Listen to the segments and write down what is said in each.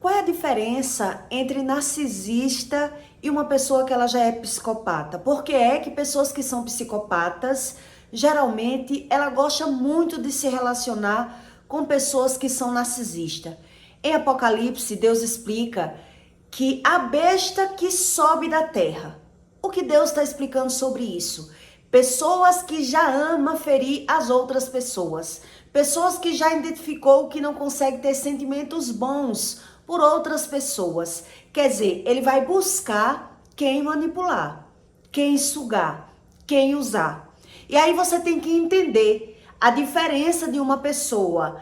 Qual é a diferença entre narcisista e uma pessoa que ela já é psicopata? Por que é que pessoas que são psicopatas, geralmente, ela gosta muito de se relacionar com pessoas que são narcisistas? Em Apocalipse, Deus explica que a besta que sobe da terra. O que Deus está explicando sobre isso? Pessoas que já amam ferir as outras pessoas. Pessoas que já identificou que não consegue ter sentimentos bons por outras pessoas. Quer dizer, ele vai buscar quem manipular, quem sugar, quem usar. E aí você tem que entender a diferença de uma pessoa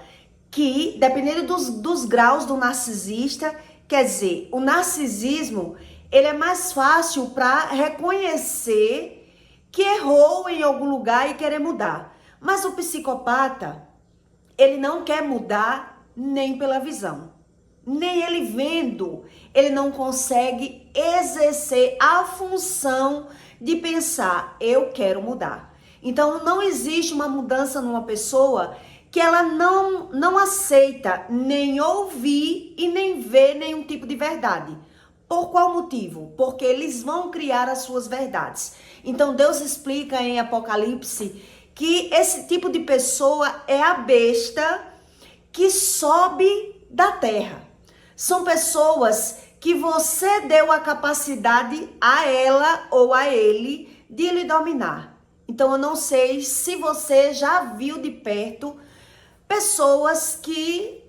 que, dependendo dos graus do narcisista, quer dizer, o narcisismo, ele é mais fácil para reconhecer que errou em algum lugar e querer mudar. Mas o psicopata, ele não quer mudar nem pela visão. Nem ele vendo, ele não consegue exercer a função de pensar, eu quero mudar. Então não existe uma mudança numa pessoa que ela não aceita nem ouvir e nem ver nenhum tipo de verdade. Por qual motivo? Porque eles vão criar as suas verdades. Então Deus explica em Apocalipse que esse tipo de pessoa é a besta que sobe da terra. São pessoas que você deu a capacidade a ela ou a ele de lhe dominar. Então eu não sei se você já viu de perto pessoas que,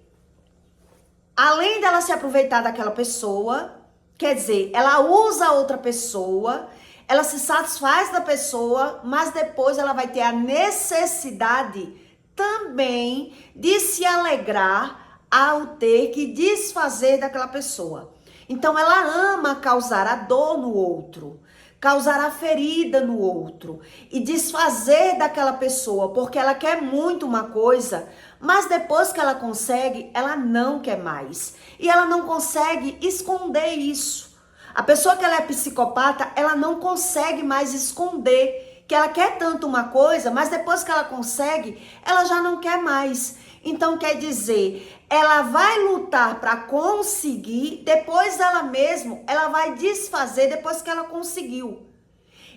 além dela se aproveitar daquela pessoa, quer dizer, ela usa a outra pessoa, ela se satisfaz da pessoa, mas depois ela vai ter a necessidade também de se alegrar ao ter que desfazer daquela pessoa. Então ela ama causar a dor no outro, causar a ferida no outro e desfazer daquela pessoa, porque ela quer muito uma coisa, mas depois que ela consegue, ela não quer mais. E ela não consegue esconder isso. A pessoa que ela é psicopata, ela não consegue mais esconder que ela quer tanto uma coisa, mas depois que ela consegue, ela já não quer mais. Então quer dizer, ela vai lutar para conseguir, depois ela mesmo, ela vai desfazer depois que ela conseguiu.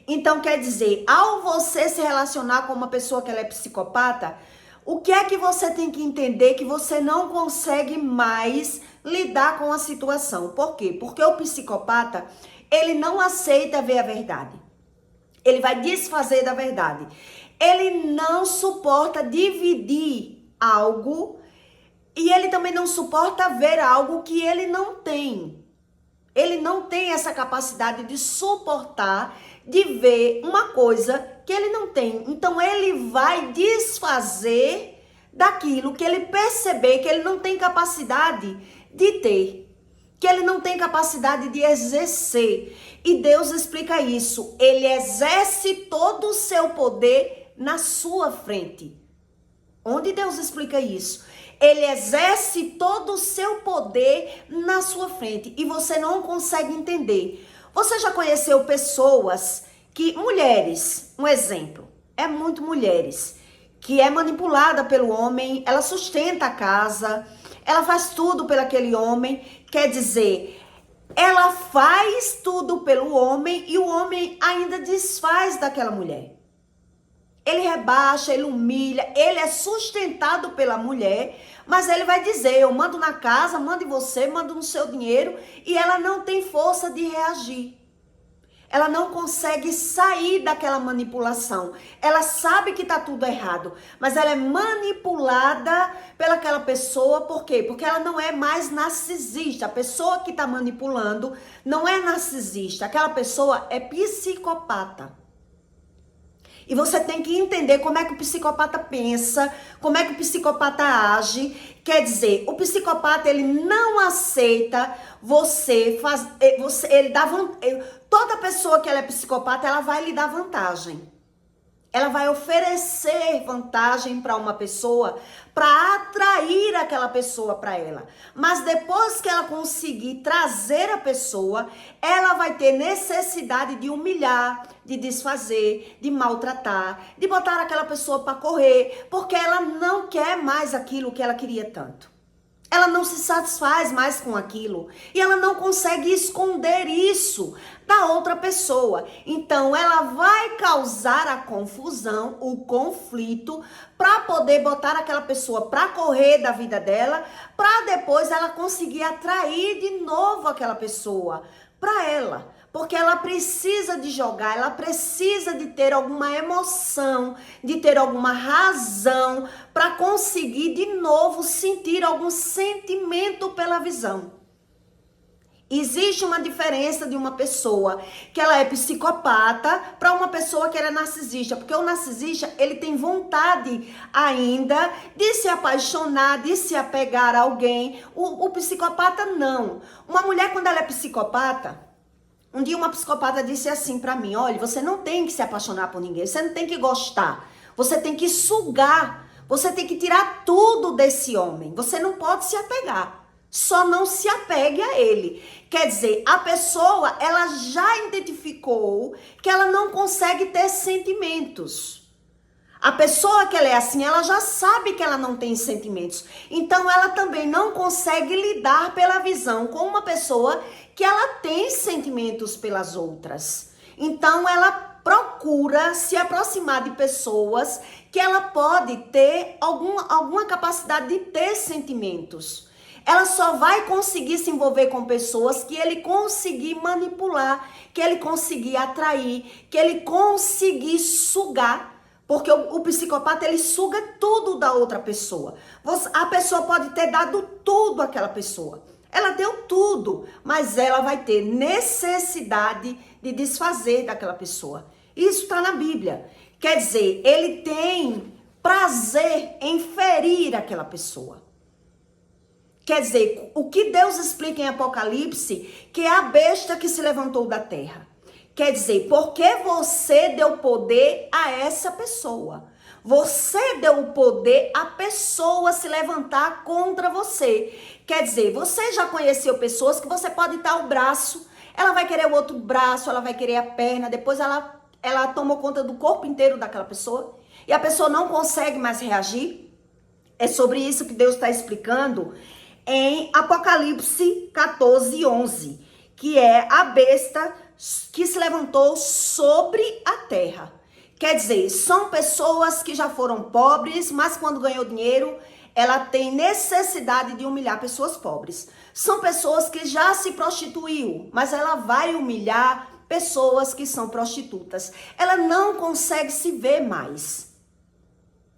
Então quer dizer, ao você se relacionar com uma pessoa que ela é psicopata, o que é que você tem que entender que você não consegue mais lidar com a situação? Por quê? Porque o psicopata, ele não aceita ver a verdade. Ele vai desfazer da verdade. Ele não suporta dividir algo e ele também não suporta ver algo que ele não tem. Ele não tem essa capacidade de suportar, de ver uma coisa que ele não tem. Então ele vai desfazer daquilo que ele perceber que ele não tem capacidade de ter, que ele não tem capacidade de exercer. E Deus explica isso. Ele exerce todo o seu poder na sua frente. Onde Deus explica isso? Ele exerce todo o seu poder na sua frente e você não consegue entender. Você já conheceu pessoas que, mulheres, um exemplo, é muito mulheres, que é manipulada pelo homem, ela sustenta a casa, ela faz tudo pelo aquele homem, quer dizer, ela faz tudo pelo homem e o homem ainda desfaz daquela mulher. Ele rebaixa, ele humilha, ele é sustentado pela mulher, mas ele vai dizer, eu mando na casa, mando em você, mando no seu dinheiro, e ela não tem força de reagir. Ela não consegue sair daquela manipulação. Ela sabe que tá tudo errado, mas ela é manipulada pelaquela pessoa, por quê? Porque ela não é mais narcisista. A pessoa que tá manipulando não é narcisista, aquela pessoa é psicopata. E você tem que entender como é que o psicopata pensa, como é que o psicopata age. Quer dizer, o psicopata, ele não aceita ele dá toda pessoa que ela é psicopata, ela vai lhe dar vantagem. Ela vai oferecer vantagem para uma pessoa para atrair aquela pessoa para ela. Mas depois que ela conseguir trazer a pessoa, ela vai ter necessidade de humilhar, de desfazer, de maltratar, de botar aquela pessoa para correr, porque ela não quer mais aquilo que ela queria tanto. Ela não se satisfaz mais com aquilo e ela não consegue esconder isso da outra pessoa. Então ela vai causar a confusão, o conflito, para poder botar aquela pessoa para correr da vida dela, para depois ela conseguir atrair de novo aquela pessoa para ela. Porque ela precisa de jogar, ela precisa de ter alguma emoção, de ter alguma razão para conseguir de novo sentir algum sentimento pela visão. Existe uma diferença de uma pessoa que ela é psicopata para uma pessoa que ela é narcisista. Porque o narcisista, ele tem vontade ainda de se apaixonar, de se apegar a alguém. O psicopata não. Uma mulher, quando ela é psicopata... Um dia uma psicopata disse assim pra mim: olha, você não tem que se apaixonar por ninguém, você não tem que gostar, você tem que sugar, você tem que tirar tudo desse homem, você não pode se apegar, só não se apegue a ele. Quer dizer, a pessoa, ela já identificou que ela não consegue ter sentimentos. A pessoa que ela é assim, ela já sabe que ela não tem sentimentos. Então, ela também não consegue lidar pela visão com uma pessoa que ela tem sentimentos pelas outras. Então, ela procura se aproximar de pessoas que ela pode ter alguma capacidade de ter sentimentos. Ela só vai conseguir se envolver com pessoas que ele conseguir manipular, que ele conseguir atrair, que ele conseguir sugar. Porque o psicopata, ele suga tudo da outra pessoa. A pessoa pode ter dado tudo àquela pessoa. Ela deu tudo, mas ela vai ter necessidade de desfazer daquela pessoa. Isso está na Bíblia. Quer dizer, ele tem prazer em ferir aquela pessoa. Quer dizer, o que Deus explica em Apocalipse, que é a besta que se levantou da terra. Quer dizer, porque você deu poder a essa pessoa. Você deu o poder a pessoa se levantar contra você. Quer dizer, você já conheceu pessoas que você pode dar o braço, ela vai querer o outro braço, ela vai querer a perna, depois ela tomou conta do corpo inteiro daquela pessoa e a pessoa não consegue mais reagir. É sobre isso que Deus está explicando em Apocalipse 14:11, que é a besta que se levantou sobre a terra. Quer dizer, são pessoas que já foram pobres, mas quando ganhou dinheiro, ela tem necessidade de humilhar pessoas pobres. São pessoas que já se prostituiu, mas ela vai humilhar pessoas que são prostitutas. Ela não consegue se ver mais.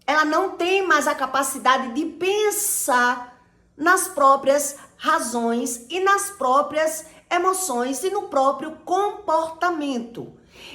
Ela não tem mais a capacidade de pensar nas próprias razões e nas próprias emoções e no próprio comportamento.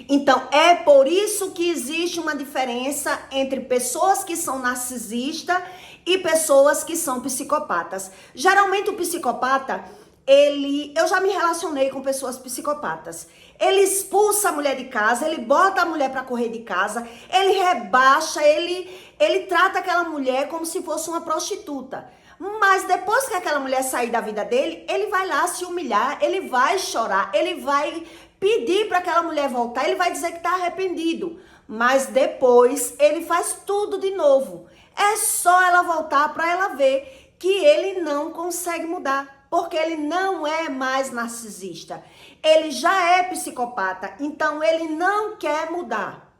Então, é por isso que existe uma diferença entre pessoas que são narcisistas e pessoas que são psicopatas. Geralmente o psicopata, eu já me relacionei com pessoas psicopatas. Ele expulsa a mulher de casa, ele bota a mulher para correr de casa, ele rebaixa, ele trata aquela mulher como se fosse uma prostituta. Mas depois que aquela mulher sair da vida dele, ele vai lá se humilhar, ele vai chorar, ele vai pedir para aquela mulher voltar, ele vai dizer que está arrependido. Mas depois ele faz tudo de novo. É só ela voltar para ela ver que ele não consegue mudar, porque ele não é mais narcisista. Ele já é psicopata, então ele não quer mudar.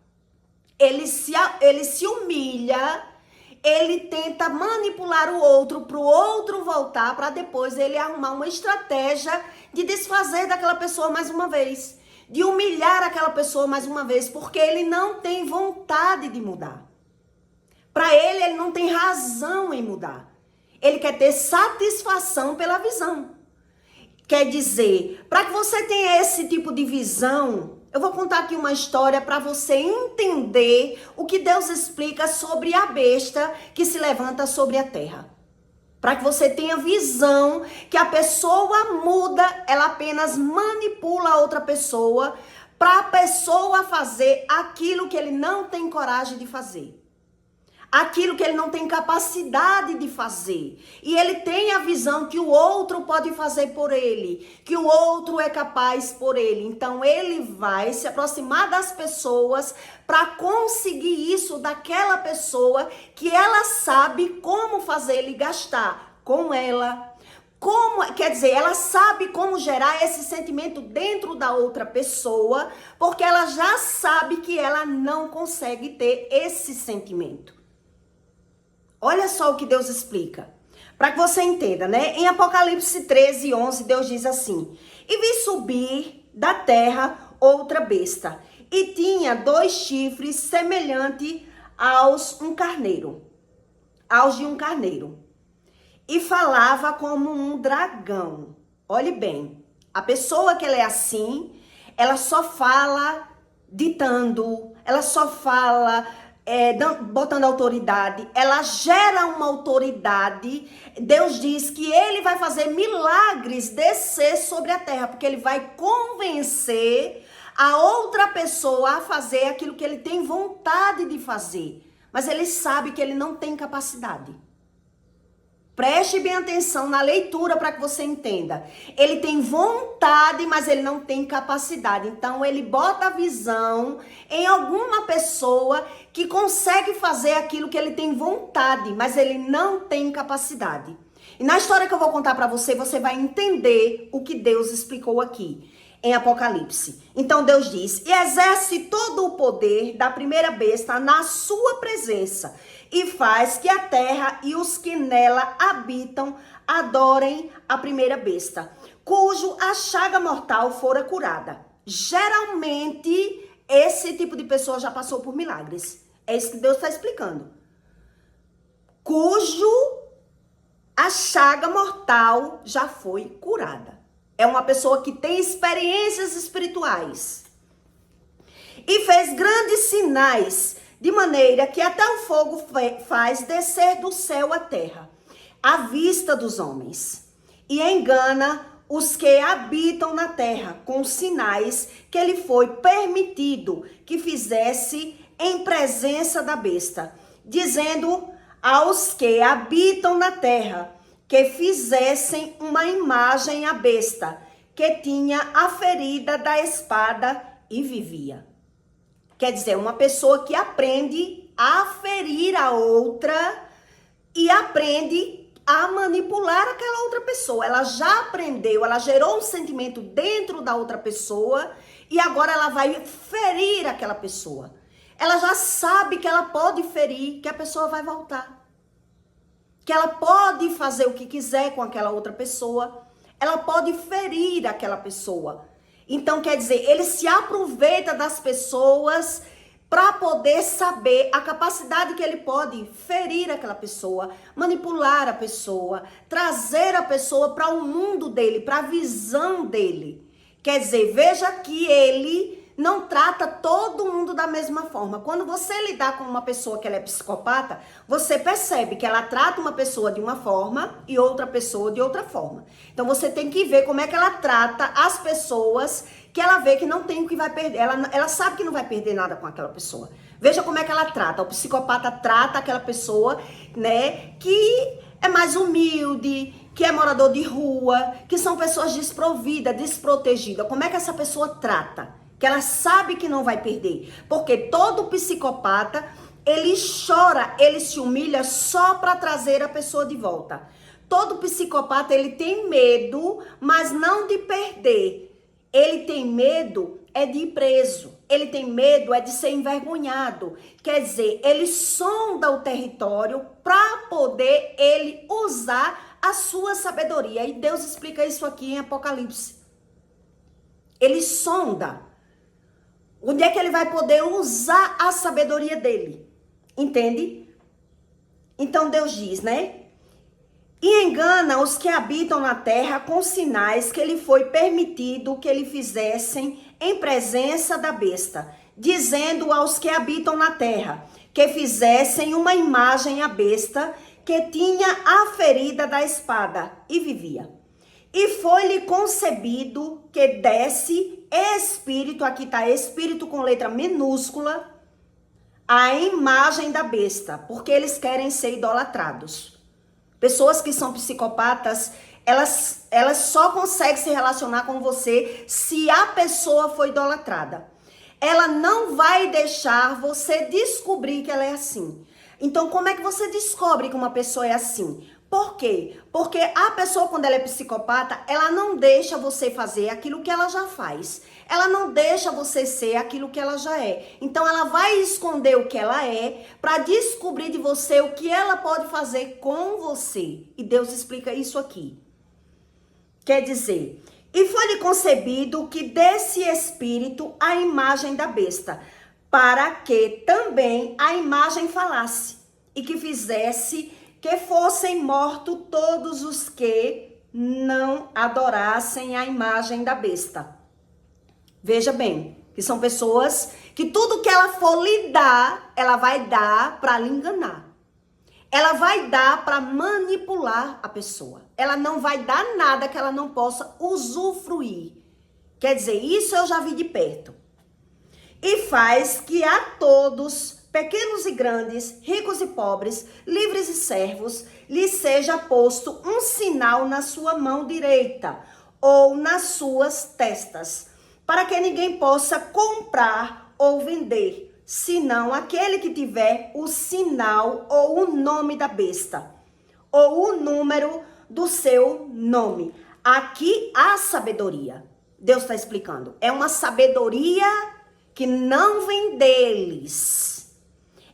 Ele se humilha. Ele tenta manipular o outro para o outro voltar, para depois ele arrumar uma estratégia de desfazer daquela pessoa mais uma vez, de humilhar aquela pessoa mais uma vez, porque ele não tem vontade de mudar. Para ele não tem razão em mudar. Ele quer ter satisfação pela visão. Quer dizer, para que você tenha esse tipo de visão, eu vou contar aqui uma história para você entender o que Deus explica sobre a besta que se levanta sobre a terra. Para que você tenha visão que a pessoa muda, ela apenas manipula a outra pessoa para a pessoa fazer aquilo que ele não tem coragem de fazer. Aquilo que ele não tem capacidade de fazer. E ele tem a visão que o outro pode fazer por ele, que o outro é capaz por ele. Então ele vai se aproximar das pessoas para conseguir isso daquela pessoa que ela sabe como fazer ele gastar, com ela. Quer dizer, ela sabe como gerar esse sentimento dentro da outra pessoa, porque ela já sabe que ela não consegue ter esse sentimento. Olha só o que Deus explica, para que você entenda, né? Em Apocalipse 13:11, Deus diz assim: e vi subir da terra outra besta, e tinha 2 chifres semelhante aos de um carneiro. E falava como um dragão. Olhe bem, a pessoa que ela é assim, ela só fala ditando, ela só fala botando autoridade, ela gera uma autoridade. Deus diz que ele vai fazer milagres descer sobre a terra, porque ele vai convencer a outra pessoa a fazer aquilo que ele tem vontade de fazer, mas ele sabe que ele não tem capacidade. Preste bem atenção na leitura para que você entenda. Ele tem vontade, mas ele não tem capacidade. Então, ele bota a visão em alguma pessoa que consegue fazer aquilo que ele tem vontade, mas ele não tem capacidade. E na história que eu vou contar para você, você vai entender o que Deus explicou aqui em Apocalipse. Então, Deus diz: e exerce todo o poder da primeira besta na sua presença, e faz que a terra e os que nela habitam adorem a primeira besta, cujo a chaga mortal fora curada. Geralmente, esse tipo de pessoa já passou por milagres. É isso que Deus está explicando. Cujo a chaga mortal já foi curada. É uma pessoa que tem experiências espirituais. E fez grandes sinais, de maneira que até o fogo faz descer do céu a terra, à vista dos homens, e engana os que habitam na terra com sinais que lhe foi permitido que fizesse em presença da besta, dizendo aos que habitam na terra que fizessem uma imagem à besta, que tinha a ferida da espada e vivia. Quer dizer, uma pessoa que aprende a ferir a outra e aprende a manipular aquela outra pessoa. Ela já aprendeu, ela gerou um sentimento dentro da outra pessoa e agora ela vai ferir aquela pessoa. Ela já sabe que ela pode ferir, que a pessoa vai voltar. Que ela pode fazer o que quiser com aquela outra pessoa. Ela pode ferir aquela pessoa. Então, quer dizer, ele se aproveita das pessoas para poder saber a capacidade que ele pode ferir aquela pessoa, manipular a pessoa, trazer a pessoa para o mundo dele, para a visão dele. Quer dizer, veja que ele não trata todo mundo da mesma forma. Quando você lidar com uma pessoa que ela é psicopata, você percebe que ela trata uma pessoa de uma forma e outra pessoa de outra forma. Então você tem que ver como é que ela trata as pessoas que ela vê que não tem o que vai perder. Ela sabe que não vai perder nada com aquela pessoa. Veja como é que ela trata. O psicopata trata aquela pessoa, né, que é mais humilde, que é morador de rua, que são pessoas desprovidas, desprotegidas. Como é que essa pessoa trata? Que ela sabe que não vai perder. Porque todo psicopata, ele chora, ele se humilha só para trazer a pessoa de volta. Todo psicopata, ele tem medo, mas não de perder. Ele tem medo é de ir preso. Ele tem medo é de ser envergonhado. Quer dizer, ele sonda o território para poder ele usar a sua sabedoria. E Deus explica isso aqui em Apocalipse. Ele sonda. Onde é que ele vai poder usar a sabedoria dele? Entende? Então Deus diz, né? E engana os que habitam na terra com sinais que lhe foi permitido que lhe fizessem em presença da besta, dizendo aos que habitam na terra que fizessem uma imagem à besta que tinha a ferida da espada e vivia. E foi-lhe concebido que desse espírito, aqui está espírito com letra minúscula, a imagem da besta, porque eles querem ser idolatrados. Pessoas que são psicopatas, elas só conseguem se relacionar com você se a pessoa for idolatrada. Ela não vai deixar você descobrir que ela é assim. Então, como é que você descobre que uma pessoa é assim? Por quê? Porque a pessoa, quando ela é psicopata, ela não deixa você fazer aquilo que ela já faz. Ela não deixa você ser aquilo que ela já é. Então, ela vai esconder o que ela é para descobrir de você o que ela pode fazer com você. E Deus explica isso aqui. Quer dizer, e foi-lhe concebido que desse espírito a imagem da besta, para que também a imagem falasse, e que fizesse que fossem mortos todos os que não adorassem a imagem da besta. Veja bem, que são pessoas que tudo que ela for lhe dar, ela vai dar para lhe enganar. Ela vai dar para manipular a pessoa. Ela não vai dar nada que ela não possa usufruir. Quer dizer, isso eu já vi de perto. E faz que a todos, pequenos e grandes, ricos e pobres, livres e servos, lhe seja posto um sinal na sua mão direita ou nas suas testas, para que ninguém possa comprar ou vender, senão aquele que tiver o sinal ou o nome da besta, ou o número do seu nome. Aqui há sabedoria. Deus está explicando. É uma sabedoria que não vem deles.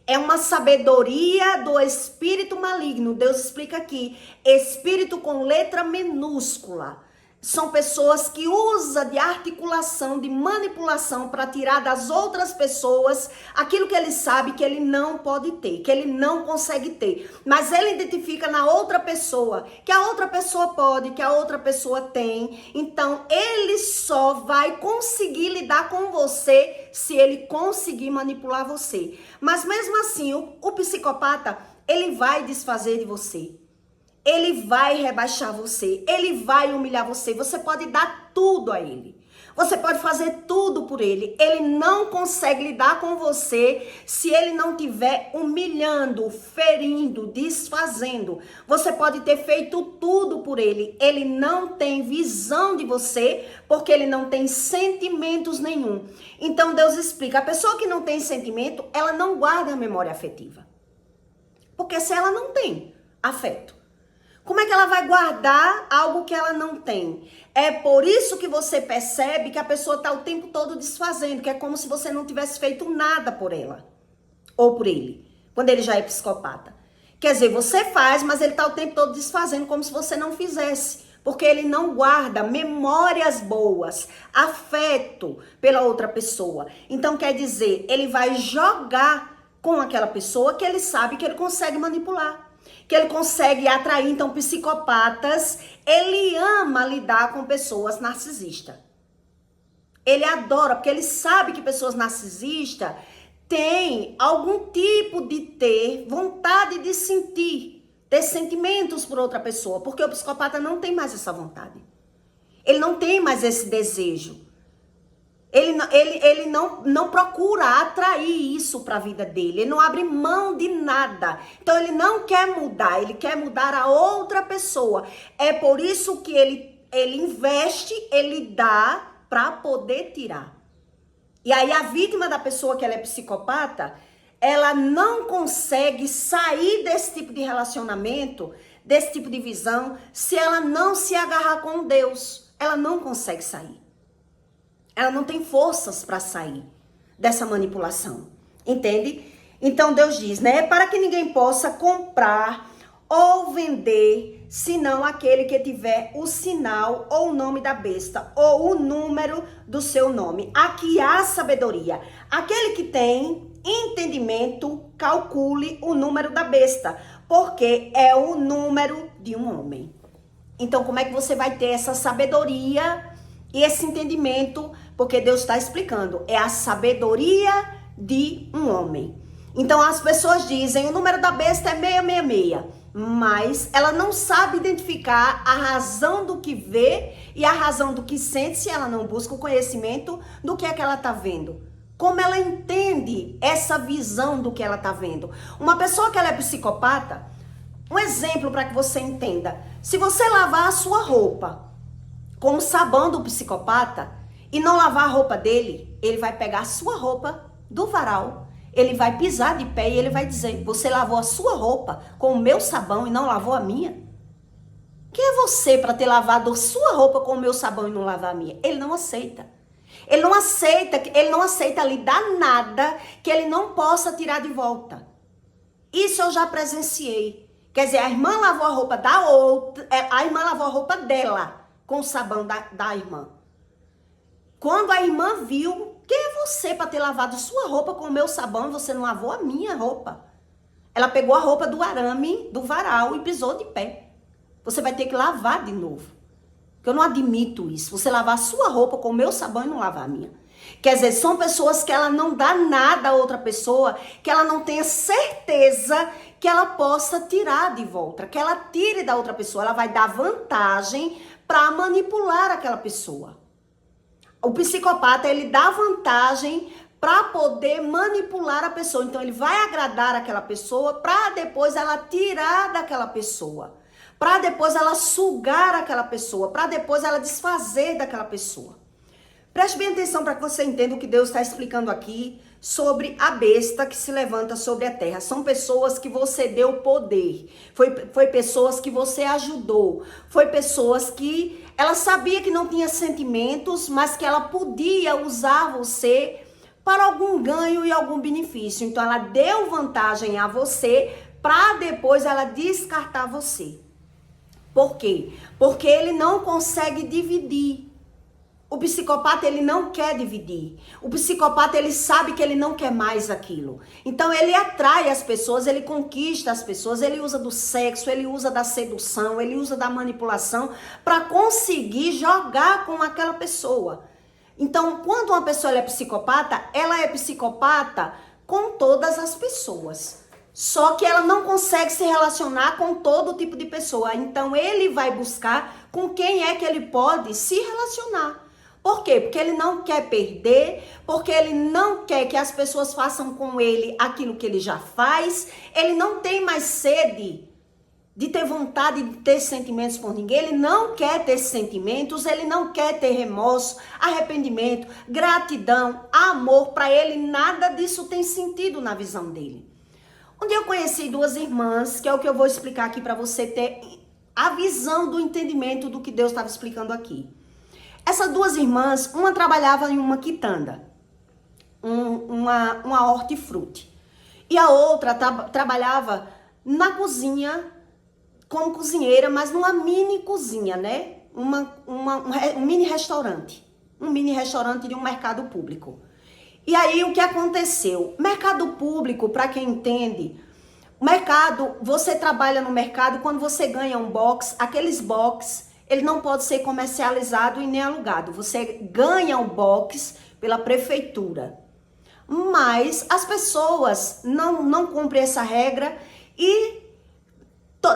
É uma sabedoria do espírito maligno. Deus explica aqui. Espírito com letra minúscula. São pessoas que usam de articulação, de manipulação para tirar das outras pessoas aquilo que ele sabe que ele não pode ter, que ele não consegue ter. Mas ele identifica na outra pessoa, que a outra pessoa pode, que a outra pessoa tem. Então, ele só vai conseguir lidar com você se ele conseguir manipular você. Mas mesmo assim, o psicopata, ele vai desfazer de você. Ele vai rebaixar você, ele vai humilhar você, você pode dar tudo a ele. Você pode fazer tudo por ele. Ele não consegue lidar com você se ele não estiver humilhando, ferindo, desfazendo. Você pode ter feito tudo por ele. Ele não tem visão de você porque ele não tem sentimentos nenhum. Então Deus explica, a pessoa que não tem sentimento, ela não guarda a memória afetiva. Porque se ela não tem afeto, como é que ela vai guardar algo que ela não tem? É por isso que você percebe que a pessoa está o tempo todo desfazendo, que é como se você não tivesse feito nada por ela ou por ele, quando ele já é psicopata. Quer dizer, você faz, mas ele está o tempo todo desfazendo como se você não fizesse, porque ele não guarda memórias boas, afeto pela outra pessoa. Então, quer dizer, ele vai jogar com aquela pessoa que ele sabe que ele consegue manipular, que ele consegue atrair. Então, psicopatas, ele ama lidar com pessoas narcisistas. Ele adora, porque ele sabe que pessoas narcisistas têm algum tipo de ter vontade de sentir, ter sentimentos por outra pessoa, porque o psicopata não tem mais essa vontade. Ele não tem mais esse desejo. Ele não procura atrair isso para a vida dele. Ele não abre mão de nada. Então, ele não quer mudar. Ele quer mudar a outra pessoa. É por isso que ele investe, ele dá para poder tirar. E aí, a vítima da pessoa que ela é psicopata, ela não consegue sair desse tipo de relacionamento, desse tipo de visão, se ela não se agarrar com Deus. Ela não consegue sair. Ela não tem forças para sair dessa manipulação, entende? Então Deus diz, né? Para que ninguém possa comprar ou vender, senão aquele que tiver o sinal ou o nome da besta, ou o número do seu nome. Aqui há sabedoria. Aquele que tem entendimento, calcule o número da besta, porque é o número de um homem. Então, como é que você vai ter essa sabedoria e esse entendimento? Porque Deus está explicando, é a sabedoria de um homem. Então as pessoas dizem, o número da besta é 666, mas ela não sabe identificar a razão do que vê e a razão do que sente se ela não busca o conhecimento do que é que ela está vendo. Como ela entende essa visão do que ela está vendo? Uma pessoa que ela é psicopata, um exemplo para que você entenda, se você lavar a sua roupa com o sabão do psicopata, e não lavar a roupa dele, ele vai pegar a sua roupa do varal, ele vai pisar de pé e ele vai dizer, você lavou a sua roupa com o meu sabão e não lavou a minha? Quem é você para ter lavado sua roupa com o meu sabão e não lavar a minha? Ele não aceita. Ele não aceita lhe dar nada que ele não possa tirar de volta. Isso eu já presenciei. Quer dizer, a irmã lavou a roupa da outra, a irmã lavou a roupa dela com o sabão da irmã. Quando a irmã viu, quem é você para ter lavado sua roupa com o meu sabão e você não lavou a minha roupa? Ela pegou a roupa do arame, do varal e pisou de pé. Você vai ter que lavar de novo. Porque eu não admito isso. Você lavar a sua roupa com o meu sabão e não lavar a minha. Quer dizer, são pessoas que ela não dá nada a outra pessoa, que ela não tenha certeza que ela possa tirar de volta, que ela tire da outra pessoa. Ela vai dar vantagem para manipular aquela pessoa. O psicopata, ele dá vantagem para poder manipular a pessoa. Então, ele vai agradar aquela pessoa para depois ela tirar daquela pessoa. Para depois ela sugar aquela pessoa, para depois ela desfazer daquela pessoa. Preste bem atenção para que você entenda o que Deus está explicando aqui sobre a besta que se levanta sobre a terra. São pessoas que você deu poder, foi pessoas que você ajudou, foi pessoas que ela sabia que não tinha sentimentos, mas que ela podia usar você para algum ganho e algum benefício. Então ela deu vantagem a você para depois ela descartar você. Por quê? Porque ele não consegue dividir. O psicopata, ele não quer dividir. O psicopata, ele sabe que ele não quer mais aquilo. Então, ele atrai as pessoas, ele conquista as pessoas, ele usa do sexo, ele usa da sedução, ele usa da manipulação para conseguir jogar com aquela pessoa. Então, quando uma pessoa ela é psicopata com todas as pessoas. Só que ela não consegue se relacionar com todo tipo de pessoa. Então, ele vai buscar com quem é que ele pode se relacionar. Por quê? Porque ele não quer perder, porque ele não quer que as pessoas façam com ele aquilo que ele já faz. Ele não tem mais sede de ter vontade de ter sentimentos por ninguém. Ele não quer ter sentimentos, ele não quer ter remorso, arrependimento, gratidão, amor. Para ele, nada disso tem sentido na visão dele. Um dia eu conheci duas irmãs, que é o que eu vou explicar aqui para você ter a visão do entendimento do que Deus estava explicando aqui. Essas duas irmãs, uma trabalhava em uma quitanda, uma hortifruti. E a outra trabalhava na cozinha, como cozinheira, mas numa mini cozinha, né? Um mini restaurante. Um mini restaurante de um mercado público. E aí, o que aconteceu? Mercado público, para quem entende, mercado, você trabalha no mercado, quando você ganha um box, aqueles box, ele não pode ser comercializado e nem alugado. Você ganha o box pela prefeitura. Mas as pessoas não cumprem essa regra e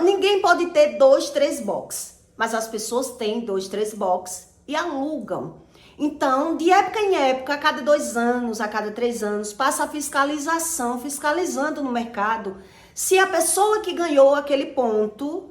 ninguém pode ter 2, 3 box. Mas as pessoas têm 2, 3 box e alugam. Então, de época em época, a cada 2 anos, a cada 3 anos, passa a fiscalização, fiscalizando no mercado se a pessoa que ganhou aquele ponto,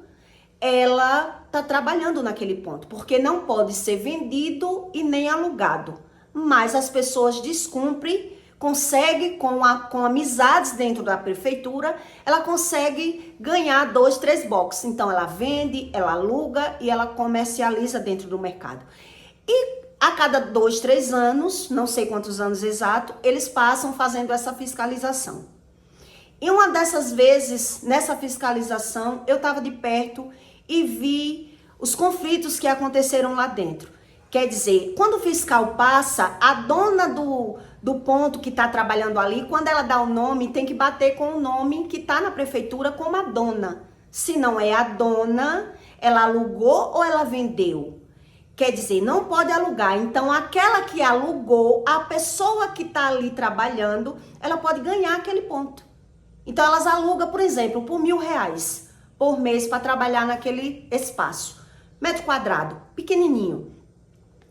ela está trabalhando naquele ponto, porque não pode ser vendido e nem alugado. Mas as pessoas descumprem, consegue com amizades dentro da prefeitura, ela consegue ganhar 2, 3 boxes. Então, ela vende, ela aluga e ela comercializa dentro do mercado. E a cada 2, 3 anos, não sei quantos anos exato, eles passam fazendo essa fiscalização. E uma dessas vezes, nessa fiscalização, eu estava de perto e vi os conflitos que aconteceram lá dentro. Quer dizer, quando o fiscal passa, a dona do ponto que está trabalhando ali, quando ela dá o nome, tem que bater com o nome que está na prefeitura como a dona. Se não é a dona, ela alugou ou ela vendeu? Quer dizer, não pode alugar. Então, aquela que alugou, a pessoa que está ali trabalhando, ela pode ganhar aquele ponto. Então, elas alugam, por exemplo, por R$1.000 por mês para trabalhar naquele espaço. Metro quadrado, pequenininho.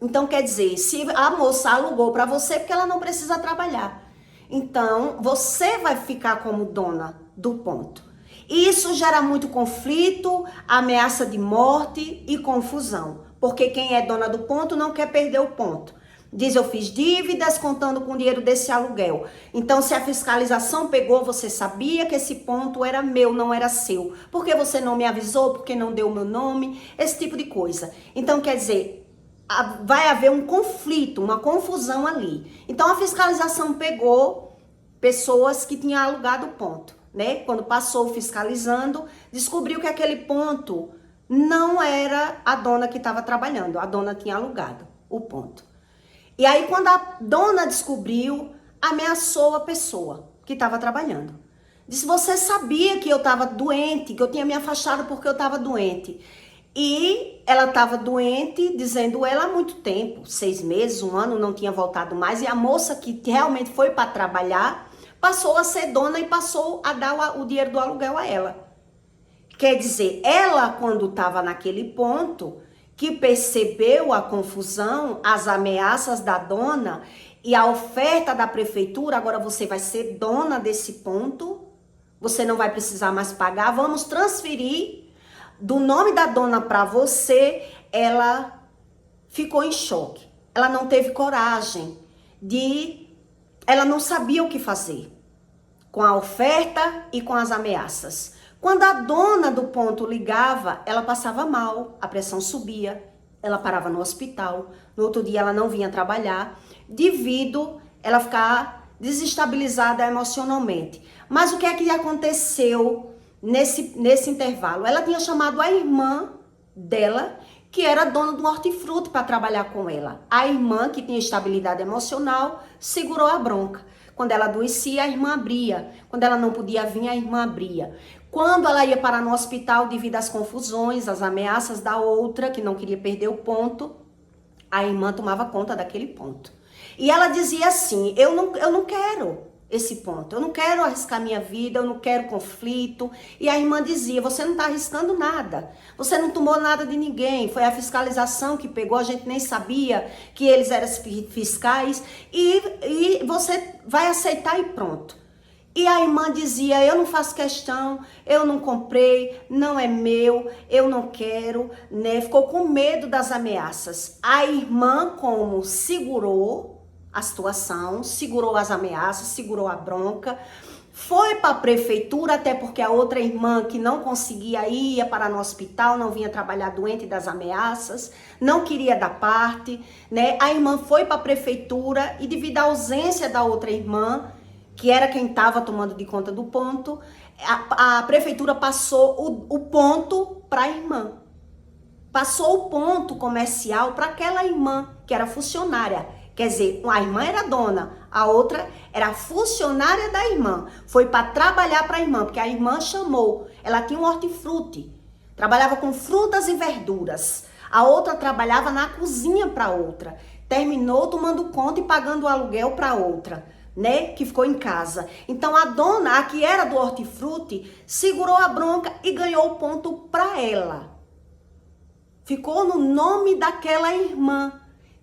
Então, quer dizer, se a moça alugou para você, porque ela não precisa trabalhar. Então, você vai ficar como dona do ponto. E isso gera muito conflito, ameaça de morte e confusão. Porque quem é dona do ponto não quer perder o ponto. Diz, eu fiz dívidas contando com o dinheiro desse aluguel. Então, se a fiscalização pegou, você sabia que esse ponto era meu, não era seu. Por que você não me avisou? Por que não deu o meu nome? Esse tipo de coisa. Então, quer dizer, vai haver um conflito, uma confusão ali. Então, a fiscalização pegou pessoas que tinham alugado o ponto, né? Quando passou fiscalizando, descobriu que aquele ponto não era a dona que estava trabalhando. A dona tinha alugado o ponto. E aí, quando a dona descobriu, ameaçou a pessoa que estava trabalhando. Disse, você sabia que eu estava doente, que eu tinha me afastado porque eu estava doente. E ela estava doente, dizendo ela há muito tempo, 6 meses, 1 ano, não tinha voltado mais. E a moça que realmente foi para trabalhar, passou a ser dona e passou a dar o dinheiro do aluguel a ela. Quer dizer, ela quando estava naquele ponto, que percebeu a confusão, as ameaças da dona e a oferta da prefeitura, agora você vai ser dona desse ponto, você não vai precisar mais pagar, vamos transferir do nome da dona para você, ela ficou em choque. Ela não teve coragem ela não sabia o que fazer com a oferta e com as ameaças. Quando a dona do ponto ligava, ela passava mal, a pressão subia, ela parava no hospital, no outro dia ela não vinha trabalhar, devido ela ficar desestabilizada emocionalmente. Mas o que é que aconteceu nesse intervalo? Ela tinha chamado a irmã dela, que era dona do hortifruti, para trabalhar com ela. A irmã, que tinha estabilidade emocional, segurou a bronca. Quando ela adoecia, a irmã abria. Quando ela não podia vir, a irmã abria. Quando ela ia parar no hospital devido às confusões, às ameaças da outra, que não queria perder o ponto, a irmã tomava conta daquele ponto. E ela dizia assim, eu não quero esse ponto, eu não quero arriscar minha vida, eu não quero conflito. E a irmã dizia, você não está arriscando nada, você não tomou nada de ninguém, foi a fiscalização que pegou, a gente nem sabia que eles eram fiscais, e você vai aceitar e pronto. E a irmã dizia, eu não faço questão, eu não comprei, não é meu, eu não quero, né? Ficou com medo das ameaças. A irmã, como segurou a situação, segurou as ameaças, segurou a bronca, foi para a prefeitura, até porque a outra irmã que não conseguia ir, ia parar no hospital, não vinha trabalhar doente das ameaças, não queria dar parte, né? A irmã foi para a prefeitura e devido à ausência da outra irmã, que era quem estava tomando de conta do ponto, a prefeitura passou o ponto para a irmã. Passou o ponto comercial para aquela irmã, que era funcionária. Quer dizer, a irmã era dona, a outra era funcionária da irmã. Foi para trabalhar para a irmã, porque a irmã chamou. Ela tinha um hortifruti, trabalhava com frutas e verduras. A outra trabalhava na cozinha para outra. Terminou tomando conta e pagando o aluguel para outra, né, que ficou em casa. Então a dona, a que era do hortifruti, segurou a bronca e ganhou o ponto para ela. Ficou no nome daquela irmã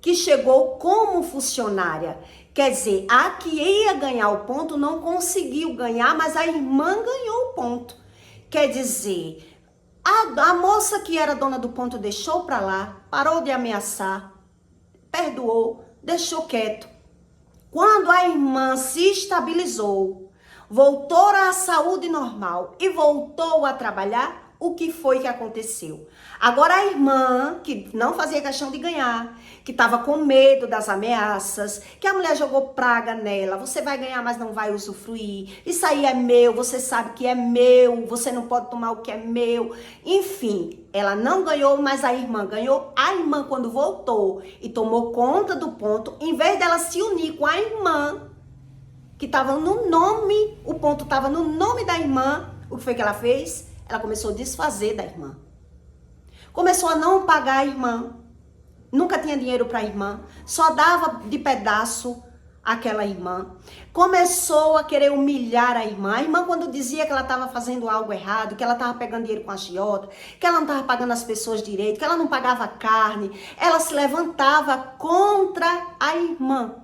que chegou como funcionária. Quer dizer, a que ia ganhar o ponto não conseguiu ganhar, mas a irmã ganhou o ponto. Quer dizer, a moça que era dona do ponto deixou para lá, parou de ameaçar, perdoou, deixou quieto. Quando a irmã se estabilizou, voltou à saúde normal e voltou a trabalhar, o que foi que aconteceu? Agora a irmã, que não fazia questão de ganhar, que estava com medo das ameaças, que a mulher jogou praga nela, você vai ganhar, mas não vai usufruir, isso aí é meu, você sabe que é meu, você não pode tomar o que é meu. Enfim, ela não ganhou, mas a irmã ganhou. A irmã, quando voltou e tomou conta do ponto, em vez dela se unir com a irmã, que estava no nome, o ponto estava no nome da irmã, o que foi que ela fez? Ela começou a desfazer da irmã. Começou a não pagar a irmã. Nunca tinha dinheiro para a irmã. Só dava de pedaço aquela irmã. Começou a querer humilhar a irmã. A irmã, quando dizia que ela estava fazendo algo errado, que ela estava pegando dinheiro com a agiota, que ela não estava pagando as pessoas direito, que ela não pagava carne, ela se levantava contra a irmã,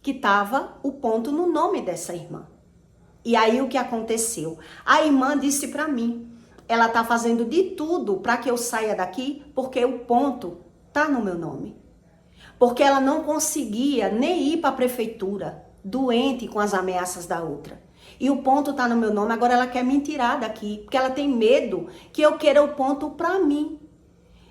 que estava o ponto no nome dessa irmã. E aí o que aconteceu? A irmã disse para mim, ela tá fazendo de tudo para que eu saia daqui, porque o ponto tá no meu nome. porque ela não conseguia nem ir para a prefeitura, doente com as ameaças da outra. E o ponto tá no meu nome, agora ela quer me tirar daqui, porque ela tem medo que eu queira o ponto para mim.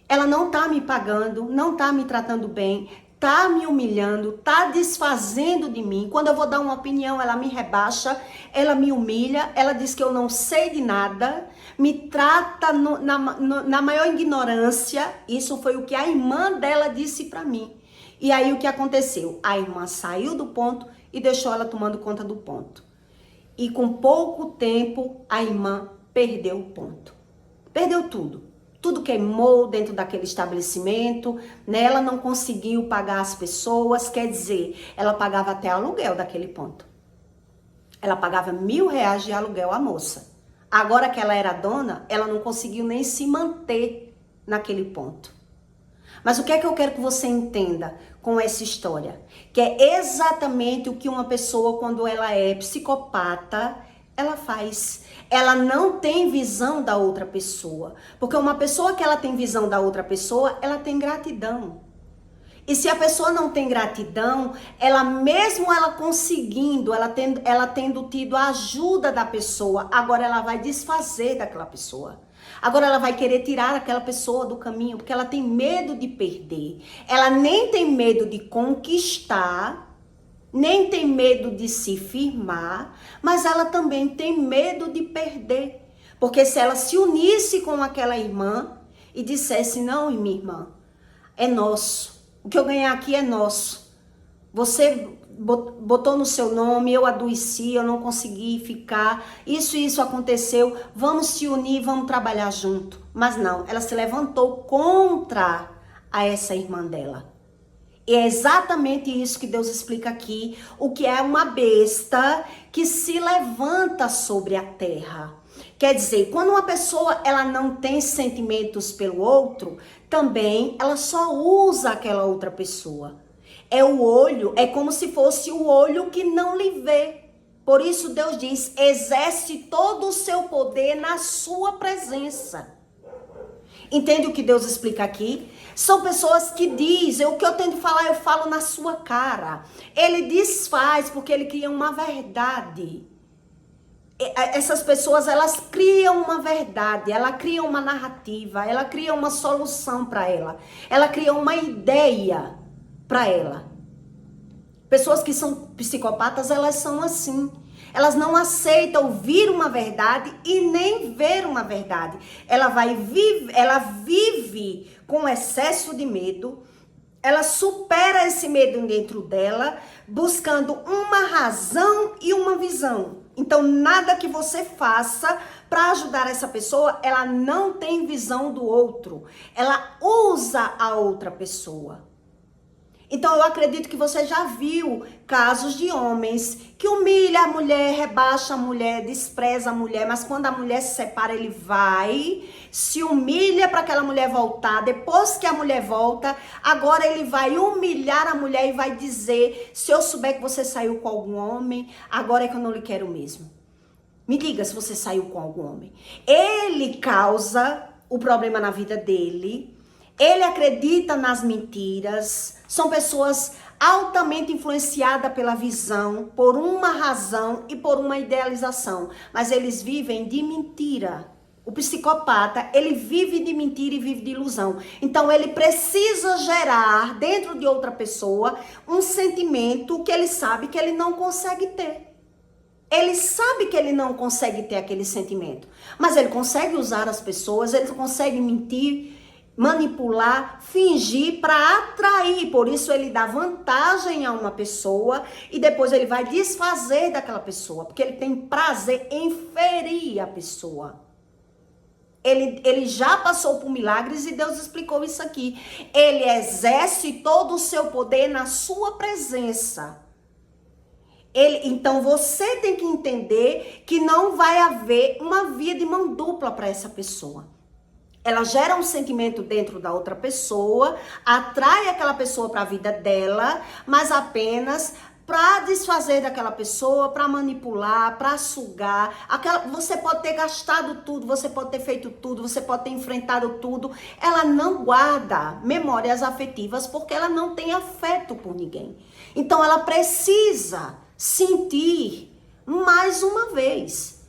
Ela não tá me pagando, não tá me tratando bem, tá me humilhando, tá desfazendo de mim. Quando eu vou dar uma opinião, ela me rebaixa, ela me humilha, ela diz que eu não sei de nada, me trata na maior ignorância. Isso foi o que a irmã dela disse para mim. E aí o que aconteceu? A irmã saiu do ponto e deixou ela tomando conta do ponto. E com pouco tempo, a irmã perdeu o ponto. Perdeu tudo. Tudo queimou dentro daquele estabelecimento, né? Ela não conseguiu pagar as pessoas, quer dizer, ela pagava até aluguel daquele ponto. Ela pagava R$1.000 de aluguel à moça. Agora que ela era dona, ela não conseguiu nem se manter naquele ponto. Mas o que é que eu quero que você entenda com essa história? Que é exatamente o que uma pessoa, quando ela é psicopata, ela faz. Ela não tem visão da outra pessoa. Porque uma pessoa que ela tem visão da outra pessoa, ela tem gratidão. E se a pessoa não tem gratidão, ela mesmo ela conseguindo, ela tendo tido a ajuda da pessoa, agora ela vai desfazer daquela pessoa. Agora ela vai querer tirar aquela pessoa do caminho, porque ela tem medo de perder. Ela nem tem medo de conquistar, nem tem medo de se firmar, mas ela também tem medo de perder. Porque se ela se unisse com aquela irmã e dissesse, não, minha irmã, é nosso. O que eu ganhar aqui é nosso. Você botou no seu nome, eu adoeci, eu não consegui ficar, isso aconteceu, vamos se unir, vamos trabalhar junto. Mas não, ela se levantou contra essa irmã dela. E é exatamente isso que Deus explica aqui, o que é uma besta que se levanta sobre a terra. Quer dizer, quando uma pessoa ela não tem sentimentos pelo outro, também ela só usa aquela outra pessoa. É o olho, é como se fosse o olho que não lhe vê. Por isso Deus diz, exerce todo o seu poder na sua presença. Entende o que Deus explica aqui? São pessoas que dizem, o que eu tenho de falar, eu falo na sua cara. Ele desfaz porque ele cria uma verdade. Essas pessoas, elas criam uma verdade, ela cria uma narrativa, ela cria uma solução para ela. Ela cria uma ideia para ela. Pessoas que são psicopatas, elas são assim. Elas não aceitam ouvir uma verdade e nem ver uma verdade. Ela vive com excesso de medo. Ela supera esse medo dentro dela, buscando uma razão e uma visão. Então, nada que você faça para ajudar essa pessoa, ela não tem visão do outro. Ela usa a outra pessoa. Então, eu acredito que você já viu casos de homens que humilha a mulher, rebaixa a mulher, despreza a mulher, mas quando a mulher se separa, ele vai, se humilha para aquela mulher voltar. Depois que a mulher volta, agora ele vai humilhar a mulher e vai dizer, se eu souber que você saiu com algum homem, agora é que eu não lhe quero mesmo. Me diga se você saiu com algum homem. Ele causa o problema na vida dele. Ele acredita nas mentiras, são pessoas altamente influenciadas pela visão, por uma razão e por uma idealização, mas eles vivem de mentira. O psicopata, ele vive de mentira e vive de ilusão. Então ele precisa gerar dentro de outra pessoa um sentimento que ele sabe que ele não consegue ter. Ele sabe que ele não consegue ter aquele sentimento, mas ele consegue usar as pessoas, ele consegue mentir, manipular, fingir para atrair. Por isso ele dá vantagem a uma pessoa e depois ele vai desfazer daquela pessoa, porque ele tem prazer em ferir a pessoa. Ele já passou por milagres e Deus explicou isso aqui. Ele exerce todo o seu poder na sua presença. Então você tem que entender que não vai haver uma via de mão dupla para essa pessoa. Ela gera um sentimento dentro da outra pessoa, atrai aquela pessoa para a vida dela, mas apenas para desfazer daquela pessoa, para manipular, para sugar. Você pode ter gastado tudo, você pode ter feito tudo, você pode ter enfrentado tudo. Ela não guarda memórias afetivas porque ela não tem afeto por ninguém. Então ela precisa sentir mais uma vez.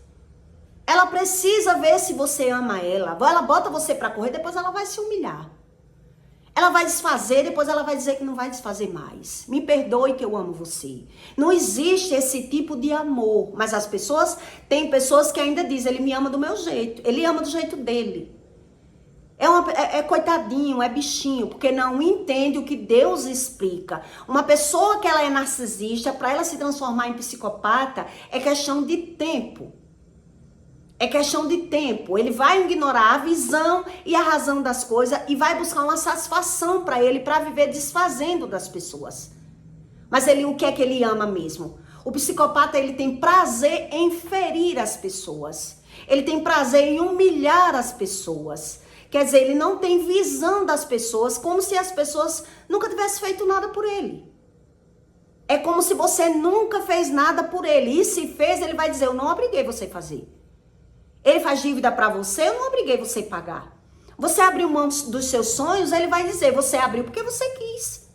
Ela precisa ver se você ama ela. Ela bota você para correr, depois ela vai se humilhar. Ela vai desfazer, depois ela vai dizer que não vai desfazer mais. Me perdoe que eu amo você. Não existe esse tipo de amor. Mas tem pessoas que ainda dizem, ele me ama do meu jeito. Ele ama do jeito dele. É coitadinho, é bichinho, porque não entende o que Deus explica. Uma pessoa que ela é narcisista, para ela se transformar em psicopata, é questão de tempo. É questão de tempo. Ele vai ignorar a visão e a razão das coisas e vai buscar uma satisfação para ele, para viver desfazendo das pessoas. Mas o que é que ele ama mesmo? O psicopata, ele tem prazer em ferir as pessoas. Ele tem prazer em humilhar as pessoas. Quer dizer, ele não tem visão das pessoas, como se as pessoas nunca tivessem feito nada por ele. É como se você nunca fez nada por ele. E se fez, ele vai dizer, eu não obriguei você a fazer. Ele faz dívida para você, eu não obriguei você a pagar. Você abriu mão dos seus sonhos, ele vai dizer, você abriu porque você quis.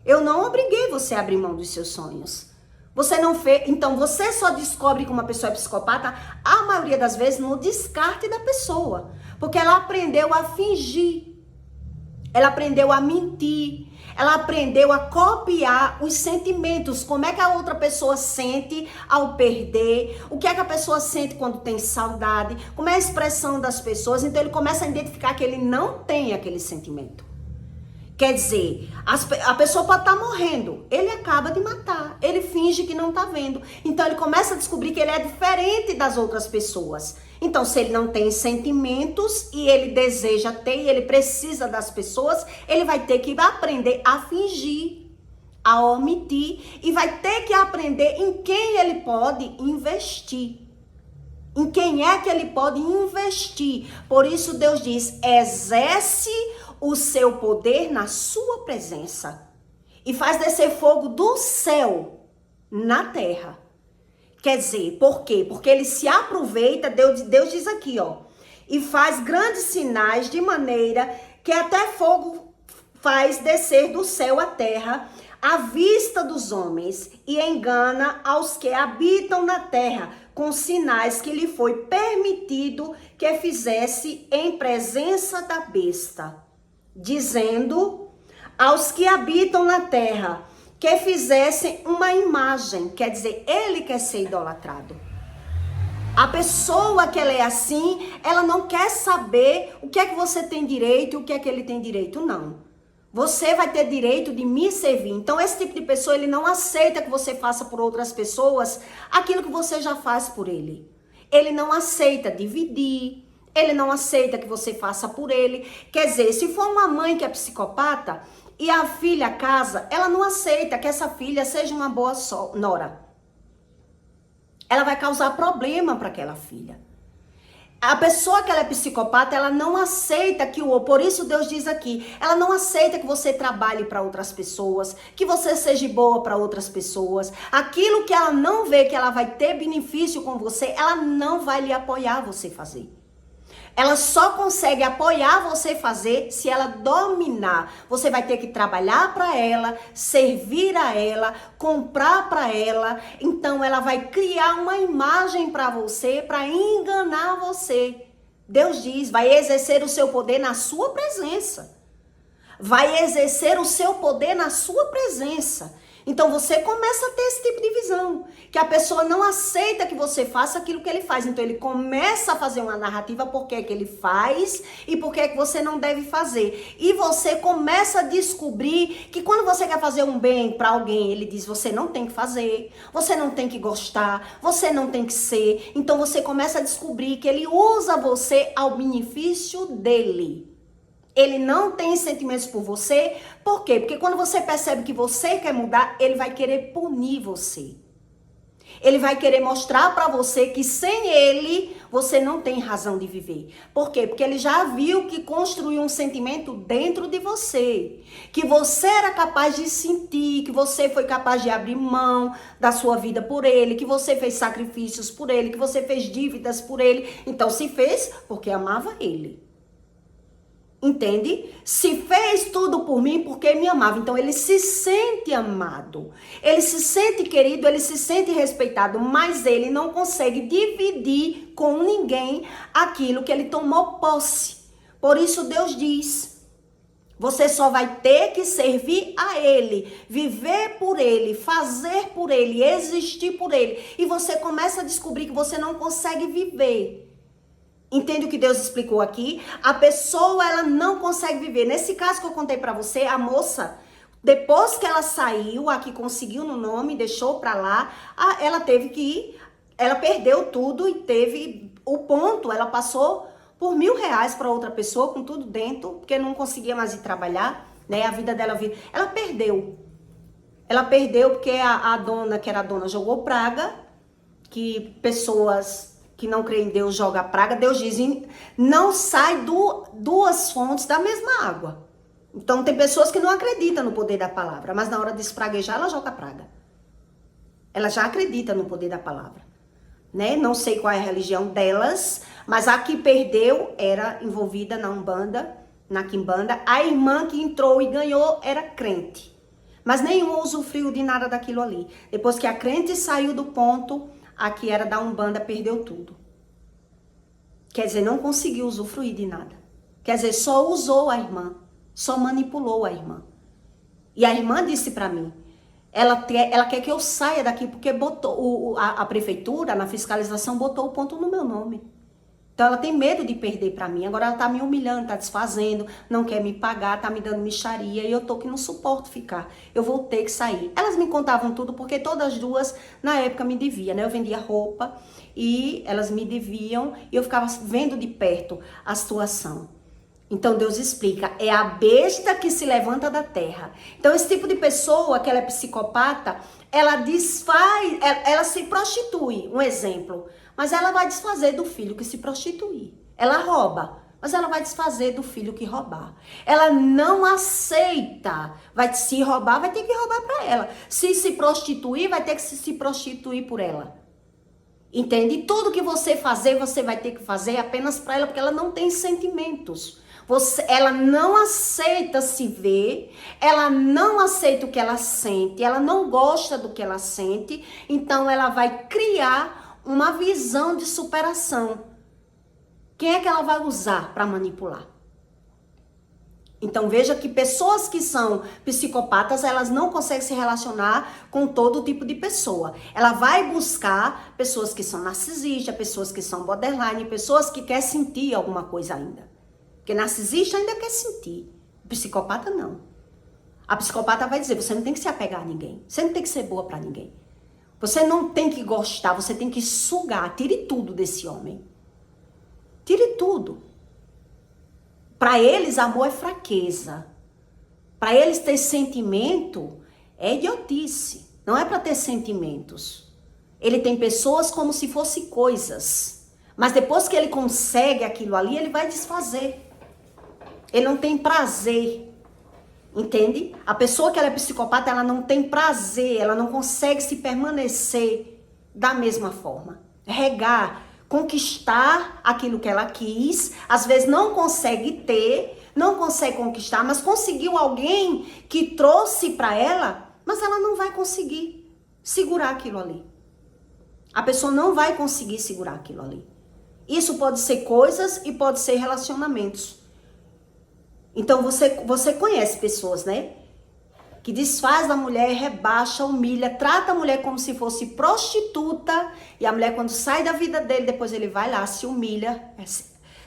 Eu não obriguei você a abrir mão dos seus sonhos. Você não fez, então você só descobre que uma pessoa é psicopata, a maioria das vezes, no descarte da pessoa. Porque ela aprendeu a fingir. Ela aprendeu a mentir. Ela aprendeu a copiar os sentimentos. Como é que a outra pessoa sente ao perder? O que é que a pessoa sente quando tem saudade? Como é a expressão das pessoas? Então ele começa a identificar que ele não tem aquele sentimento. Quer dizer, a pessoa pode estar morrendo. Ele acaba de matar. Ele finge que não está vendo. Então ele começa a descobrir que ele é diferente das outras pessoas. Então, se ele não tem sentimentos e ele deseja ter e ele precisa das pessoas, ele vai ter que aprender a fingir, a omitir e vai ter que aprender em quem ele pode investir. Em quem é que ele pode investir. Por isso Deus diz, exerce o seu poder na sua presença e faz descer fogo do céu na terra. Quer dizer, por quê? Porque ele se aproveita, Deus diz aqui, ó, e faz grandes sinais de maneira que até fogo faz descer do céu à terra à vista dos homens e engana aos que habitam na terra com sinais que lhe foi permitido que fizesse em presença da besta, dizendo aos que habitam na terra que fizessem uma imagem, quer dizer, ele quer ser idolatrado. A pessoa que ela é assim, ela não quer saber o que é que você tem direito e o que é que ele tem direito, não. Você vai ter direito de me servir. Então, esse tipo de pessoa, ele não aceita que você faça por outras pessoas aquilo que você já faz por ele. Ele não aceita dividir, ele não aceita que você faça por ele. Quer dizer, se for uma mãe que é psicopata e a filha casa, ela não aceita que essa filha seja uma boa nora. Ela vai causar problema para aquela filha. A pessoa que ela é psicopata, ela não aceita por isso Deus diz aqui, ela não aceita que você trabalhe para outras pessoas, que você seja boa para outras pessoas. Aquilo que ela não vê que ela vai ter benefício com você, ela não vai lhe apoiar você fazer. Ela só consegue apoiar você fazer se ela dominar. Você vai ter que trabalhar para ela, servir a ela, comprar para ela. Então ela vai criar uma imagem para você, para enganar você. Deus diz, vai exercer o seu poder na sua presença. Vai exercer o seu poder na sua presença. Então você começa a ter esse tipo de visão, que a pessoa não aceita que você faça aquilo que ele faz. Então ele começa a fazer uma narrativa por que ele faz e por que você não deve fazer. E você começa a descobrir que quando você quer fazer um bem para alguém, ele diz, você não tem que fazer, você não tem que gostar, você não tem que ser. Então você começa a descobrir que ele usa você ao benefício dele. Ele não tem sentimentos por você. Por quê? Porque quando você percebe que você quer mudar, ele vai querer punir você. Ele vai querer mostrar para você que sem ele, você não tem razão de viver. Por quê? Porque ele já viu que construiu um sentimento dentro de você. Que você era capaz de sentir, que você foi capaz de abrir mão da sua vida por ele, que você fez sacrifícios por ele, que você fez dívidas por ele. Então se fez porque amava ele. Entende? Se fez tudo por mim porque me amava. Então ele se sente amado. Ele se sente querido, ele se sente respeitado. Mas ele não consegue dividir com ninguém aquilo que ele tomou posse. Por isso Deus diz: você só vai ter que servir a ele, viver por ele, fazer por ele, existir por ele. E você começa a descobrir que você não consegue viver. Entende o que Deus explicou aqui? A pessoa, ela não consegue viver. Nesse caso que eu contei pra você, a moça, depois que ela saiu, a que conseguiu no nome, deixou pra lá, ela teve que ir, ela perdeu tudo e teve o ponto, ela passou por R$1.000 pra outra pessoa, com tudo dentro, porque não conseguia mais ir trabalhar, né? A vida dela, ela perdeu. Ela perdeu porque a dona, que era a dona, jogou praga, que pessoas que não creem em Deus joga praga. Deus diz, não sai duas fontes da mesma água. Então tem pessoas que não acreditam no poder da palavra, mas na hora de espraguejar, ela joga praga. Ela já acredita no poder da palavra, né? Não sei qual é a religião delas, mas a que perdeu era envolvida na Umbanda, na Quimbanda. A irmã que entrou e ganhou era crente, mas nenhuma usufruiu de nada daquilo ali. Depois que a crente saiu do ponto, a que era da Umbanda perdeu tudo. Quer dizer, não conseguiu usufruir de nada. Quer dizer, só usou a irmã, só manipulou a irmã. E a irmã disse pra mim, ela quer que eu saia daqui porque botou a prefeitura, na fiscalização, botou o ponto no meu nome. Então ela tem medo de perder pra mim. Agora ela tá me humilhando, tá desfazendo, não quer me pagar, tá me dando mixaria e eu tô que não suporto ficar. Eu vou ter que sair. Elas me contavam tudo porque todas duas na época me deviam, né? Eu vendia roupa e elas me deviam e eu ficava vendo de perto a situação. Então Deus explica, é a besta que se levanta da terra. Então esse tipo de pessoa, que ela é psicopata, ela desfaz, ela se prostitui, um exemplo. Mas ela vai desfazer do filho que se prostituir. Ela rouba, mas ela vai desfazer do filho que roubar. Ela não aceita. Vai se roubar, vai ter que roubar para ela. Se prostituir, vai ter que se prostituir por ela. Entende? Tudo que você fazer, você vai ter que fazer apenas para ela, porque ela não tem sentimentos. Ela não aceita se ver, ela não aceita o que ela sente, ela não gosta do que ela sente, então ela vai criar uma visão de superação. Quem é que ela vai usar para manipular? Então veja que pessoas que são psicopatas, elas não conseguem se relacionar com todo tipo de pessoa. Ela vai buscar pessoas que são narcisistas, pessoas que são borderline, pessoas que querem sentir alguma coisa ainda. Porque narcisista ainda quer sentir, o psicopata não. A psicopata vai dizer, você não tem que se apegar a ninguém, você não tem que ser boa para ninguém. Você não tem que gostar, você tem que sugar, tire tudo desse homem. Tire tudo. Para eles, amor é fraqueza. Para eles ter sentimento é idiotice. Não é para ter sentimentos. Ele tem pessoas como se fossem coisas. Mas depois que ele consegue aquilo ali, ele vai desfazer. Ele não tem prazer. Entende? A pessoa que ela é psicopata, ela não tem prazer. Ela não consegue se permanecer da mesma forma. Regar. Conquistar aquilo que ela quis, às vezes não consegue ter, não consegue conquistar, mas conseguiu alguém que trouxe para ela, mas ela não vai conseguir segurar aquilo ali. A pessoa não vai conseguir segurar aquilo ali. Isso pode ser coisas e pode ser relacionamentos. Então você conhece pessoas, né? Que desfaz da mulher, rebaixa, humilha, trata a mulher como se fosse prostituta. E a mulher, quando sai da vida dele, depois ele vai lá, se humilha,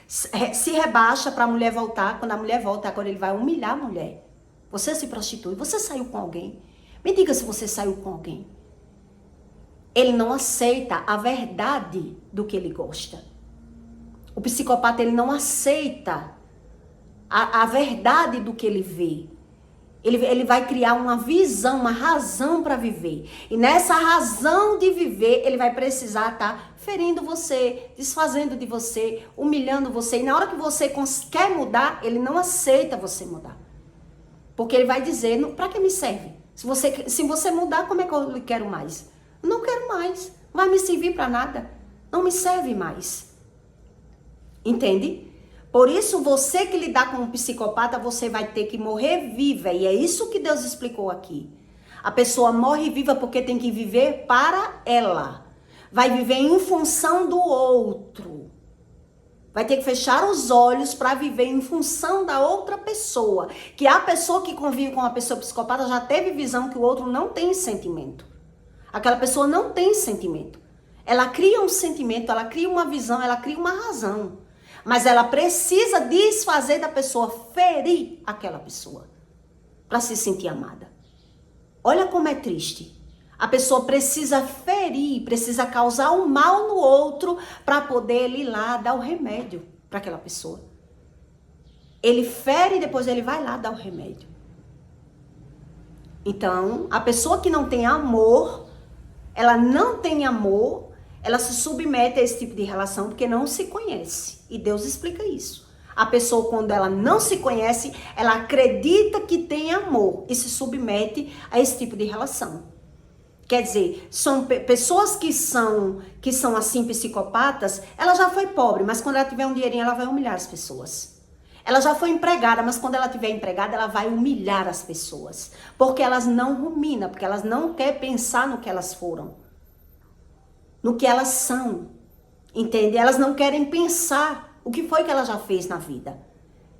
se rebaixa para a mulher voltar. Quando a mulher volta, agora ele vai humilhar a mulher. Você se prostitui, você saiu com alguém. Me diga se você saiu com alguém. Ele não aceita a verdade do que ele gosta. O psicopata, ele não aceita a verdade do que ele vê. Ele vai criar uma visão, uma razão para viver. E nessa razão de viver, ele vai precisar estar ferindo você, desfazendo de você, humilhando você. E na hora que você quer mudar, ele não aceita você mudar. Porque ele vai dizer, para que me serve? Se você mudar, como é que eu quero mais? Não quero mais. Não vai me servir para nada. Não me serve mais. Entende? Por isso, você que lidar com um psicopata, você vai ter que morrer viva. E é isso que Deus explicou aqui. A pessoa morre viva porque tem que viver para ela. Vai viver em função do outro. Vai ter que fechar os olhos para viver em função da outra pessoa. Que a pessoa que convive com uma pessoa psicopata já teve visão que o outro não tem sentimento. Aquela pessoa não tem sentimento. Ela cria um sentimento, ela cria uma visão, ela cria uma razão. Mas ela precisa desfazer da pessoa, ferir aquela pessoa, para se sentir amada. Olha como é triste. A pessoa precisa ferir, precisa causar um mal no outro, para poder ele ir lá dar o remédio para aquela pessoa. Ele fere e depois ele vai lá dar o remédio. Então, a pessoa que não tem amor, ela não tem amor, ela se submete a esse tipo de relação porque não se conhece. E Deus explica isso. A pessoa, quando ela não se conhece, ela acredita que tem amor e se submete a esse tipo de relação. Quer dizer, são pessoas que são assim psicopatas, ela já foi pobre, mas quando ela tiver um dinheirinho, ela vai humilhar as pessoas. Ela já foi empregada, mas quando ela tiver empregada, ela vai humilhar as pessoas. Porque elas não ruminam, porque elas não querem pensar no que elas foram. No que elas são, entende? Elas não querem pensar o que foi que ela já fez na vida.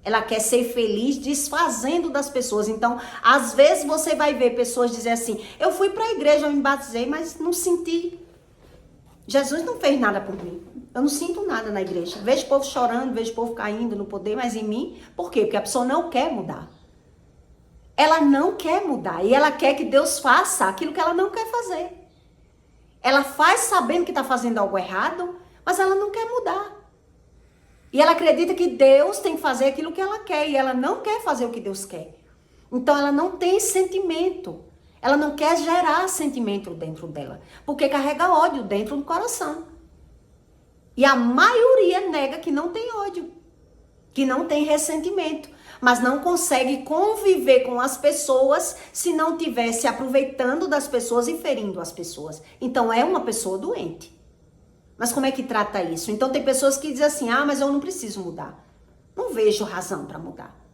Ela quer ser feliz desfazendo das pessoas. Então, às vezes você vai ver pessoas dizer assim, eu fui para a igreja, eu me batizei, mas não senti. Jesus não fez nada por mim. Eu não sinto nada na igreja. Vejo o povo chorando, vejo o povo caindo no poder, mas em mim, por quê? Porque a pessoa não quer mudar. Ela não quer mudar e ela quer que Deus faça aquilo que ela não quer fazer. Ela faz sabendo que está fazendo algo errado, mas ela não quer mudar. E ela acredita que Deus tem que fazer aquilo que ela quer, e ela não quer fazer o que Deus quer. Então ela não tem sentimento. Ela não quer gerar sentimento dentro dela, porque carrega ódio dentro do coração. E a maioria nega que não tem ódio, que não tem ressentimento, mas não consegue conviver com as pessoas se não estiver se aproveitando das pessoas e ferindo as pessoas. Então é uma pessoa doente. Mas como é que trata isso? Então tem pessoas que dizem assim, mas eu não preciso mudar. Não vejo razão para mudar.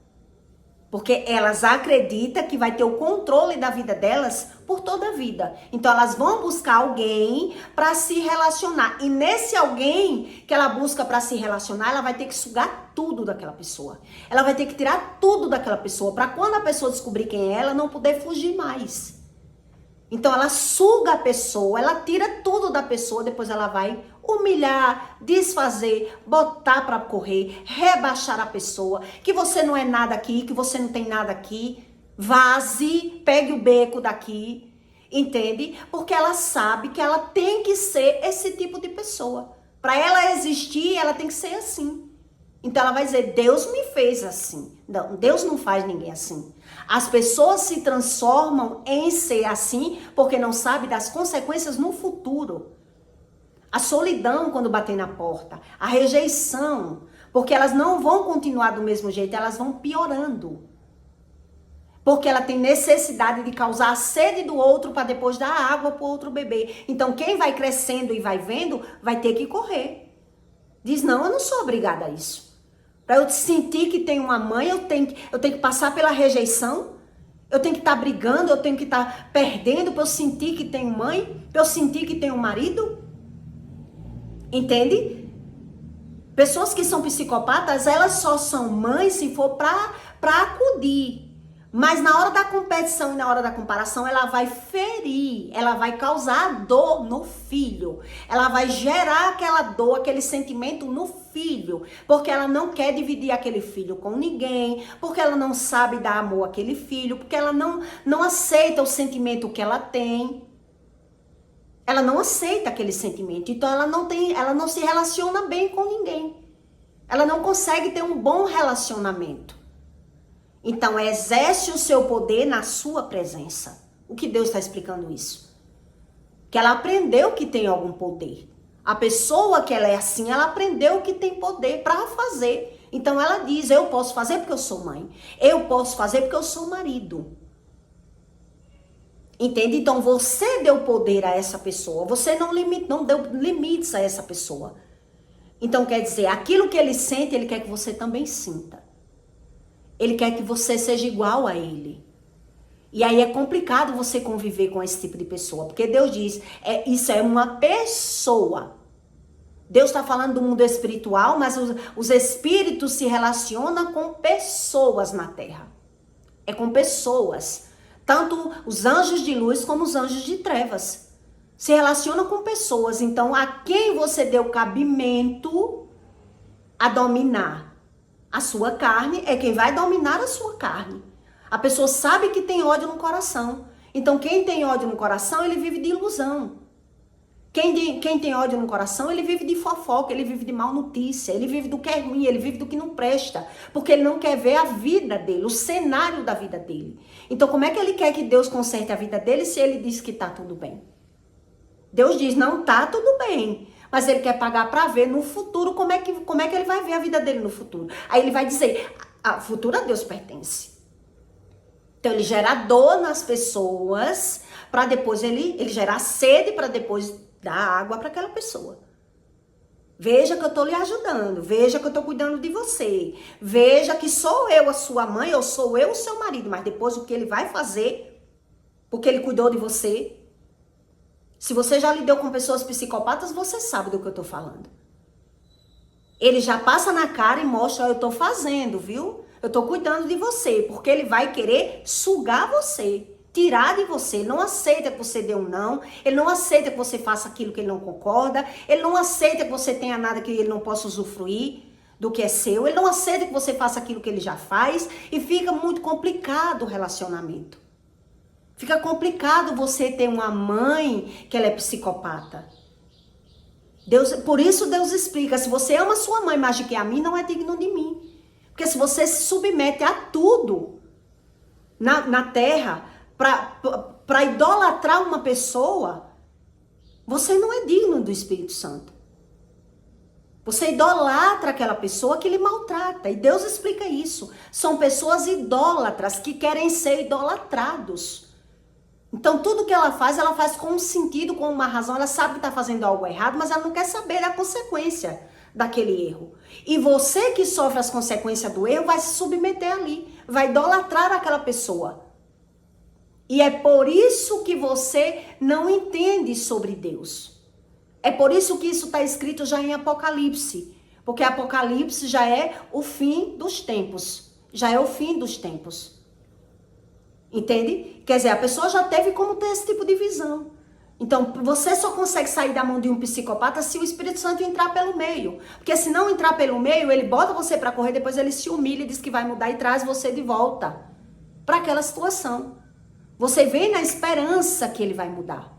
Porque elas acreditam que vai ter o controle da vida delas por toda a vida. Então elas vão buscar alguém para se relacionar. E nesse alguém que ela busca para se relacionar, ela vai ter que sugar tudo daquela pessoa. Ela vai ter que tirar tudo daquela pessoa para quando a pessoa descobrir quem é ela, não poder fugir mais. Então ela suga a pessoa, ela tira tudo da pessoa, depois ela vai humilhar, desfazer, botar para correr, rebaixar a pessoa, que você não é nada aqui, que você não tem nada aqui, vaze, pegue o beco daqui, entende? Porque ela sabe que ela tem que ser esse tipo de pessoa. Para ela existir, ela tem que ser assim. Então ela vai dizer, Deus me fez assim. Não, Deus não faz ninguém assim. As pessoas se transformam em ser assim porque não sabem das consequências no futuro. A solidão quando bater na porta, a rejeição, porque elas não vão continuar do mesmo jeito, elas vão piorando. Porque ela tem necessidade de causar a sede do outro para depois dar água para o outro beber. Então quem vai crescendo e vai vendo, vai ter que correr. Diz, não, eu não sou obrigada a isso. Para eu sentir que tenho uma mãe, eu tenho que passar pela rejeição. Eu tenho que estar brigando, eu tenho que estar perdendo para eu sentir que tenho mãe, para eu sentir que tenho marido. Entende? Pessoas que são psicopatas, elas só são mães se for para acudir. Mas na hora da competição e na hora da comparação, ela vai ferir, ela vai causar dor no filho. Ela vai gerar aquela dor, aquele sentimento no filho. Porque ela não quer dividir aquele filho com ninguém, porque ela não sabe dar amor àquele filho, porque ela não aceita o sentimento que ela tem. Ela não aceita aquele sentimento, então ela não se relaciona bem com ninguém. Ela não consegue ter um bom relacionamento. Então, exerce o seu poder na sua presença. O que Deus está explicando isso? Que ela aprendeu que tem algum poder. A pessoa que ela é assim, ela aprendeu que tem poder para fazer. Então, ela diz, eu posso fazer porque eu sou mãe. Eu posso fazer porque eu sou marido. Entende? Então, você deu poder a essa pessoa. Você não deu limites a essa pessoa. Então, quer dizer, aquilo que ele sente, ele quer que você também sinta. Ele quer que você seja igual a ele. E aí é complicado você conviver com esse tipo de pessoa. Porque Deus diz, isso é uma pessoa. Deus está falando do mundo espiritual, mas os espíritos se relacionam com pessoas na Terra. É com pessoas. Tanto os anjos de luz como os anjos de trevas. Se relacionam com pessoas. Então, a quem você deu cabimento a dominar a sua carne, é quem vai dominar a sua carne. A pessoa sabe que tem ódio no coração. Então, quem tem ódio no coração, ele vive de ilusão. Quem tem ódio no coração, ele vive de fofoca, ele vive de mal notícia, ele vive do que é ruim, ele vive do que não presta. Porque ele não quer ver a vida dele, o cenário da vida dele. Então, como é que ele quer que Deus conserte a vida dele se ele diz que tá tudo bem? Deus diz, não tá tudo bem. Mas ele quer pagar para ver no futuro como é que ele vai ver a vida dele no futuro. Aí ele vai dizer, a futuro a Deus pertence. Então ele gera dor nas pessoas, para depois ele gerar sede, para depois dar água para aquela pessoa. Veja que eu tô lhe ajudando, veja que eu tô cuidando de você. Veja que sou eu a sua mãe, ou sou eu o seu marido. Mas depois o que ele vai fazer, porque ele cuidou de você. Se você já lidou com pessoas psicopatas, você sabe do que eu tô falando. Ele já passa na cara e mostra, eu tô fazendo, viu? Eu tô cuidando de você, porque ele vai querer sugar você, tirar de você. Ele não aceita que você dê um não, ele não aceita que você faça aquilo que ele não concorda, ele não aceita que você tenha nada que ele não possa usufruir do que é seu, ele não aceita que você faça aquilo que ele já faz e fica muito complicado o relacionamento. Fica complicado você ter uma mãe que ela é psicopata. Por isso Deus explica, se você ama sua mãe mais do que a mim, não é digno de mim. Porque se você se submete a tudo na terra para idolatrar uma pessoa, você não é digno do Espírito Santo. Você idolatra aquela pessoa que lhe maltrata. E Deus explica isso. São pessoas idólatras que querem ser idolatrados. Então, tudo que ela faz com um sentido, com uma razão. Ela sabe que está fazendo algo errado, mas ela não quer saber da consequência daquele erro. E você que sofre as consequências do erro vai se submeter ali. Vai idolatrar aquela pessoa. E é por isso que você não entende sobre Deus. É por isso que isso está escrito já em Apocalipse. Porque Apocalipse já é o fim dos tempos. Já é o fim dos tempos. Entende? Quer dizer, a pessoa já teve como ter esse tipo de visão. Então, você só consegue sair da mão de um psicopata se o Espírito Santo entrar pelo meio. Porque se não entrar pelo meio, ele bota você para correr, depois ele se humilha e diz que vai mudar e traz você de volta para aquela situação. Você vem na esperança que ele vai mudar.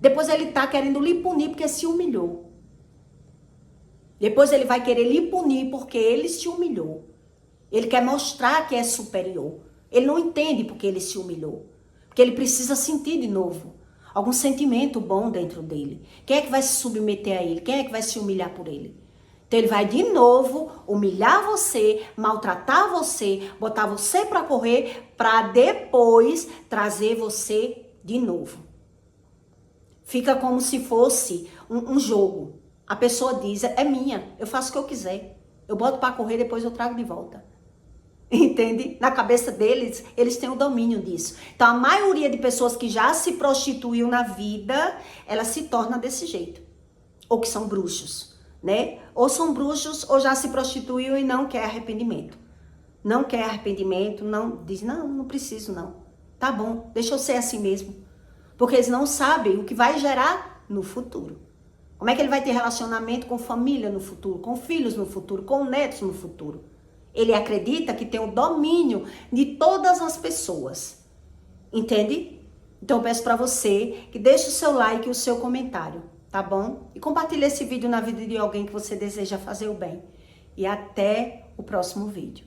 Depois ele tá querendo lhe punir porque se humilhou. Depois ele vai querer lhe punir porque ele se humilhou. Ele quer mostrar que é superior. Ele não entende porque ele se humilhou. Porque ele precisa sentir de novo algum sentimento bom dentro dele. Quem é que vai se submeter a ele? Quem é que vai se humilhar por ele? Então ele vai de novo humilhar você, maltratar você, botar você para correr, para depois trazer você de novo. Fica como se fosse um jogo. A pessoa diz, é minha, eu faço o que eu quiser. Eu boto para correr, depois eu trago de volta. Entende? Na cabeça deles, eles têm o domínio disso. Então, a maioria de pessoas que já se prostituiu na vida, ela se torna desse jeito. Ou que são bruxos, né? Ou são bruxos, ou já se prostituiu e não quer arrependimento. Não quer arrependimento, não diz, não preciso não. Tá bom, deixa eu ser assim mesmo. Porque eles não sabem o que vai gerar no futuro. Como é que ele vai ter relacionamento com família no futuro, com filhos no futuro, com netos no futuro? Ele acredita que tem o domínio de todas as pessoas. Entende? Então eu peço para você que deixe o seu like e o seu comentário, tá bom? E compartilhe esse vídeo na vida de alguém que você deseja fazer o bem. E até o próximo vídeo.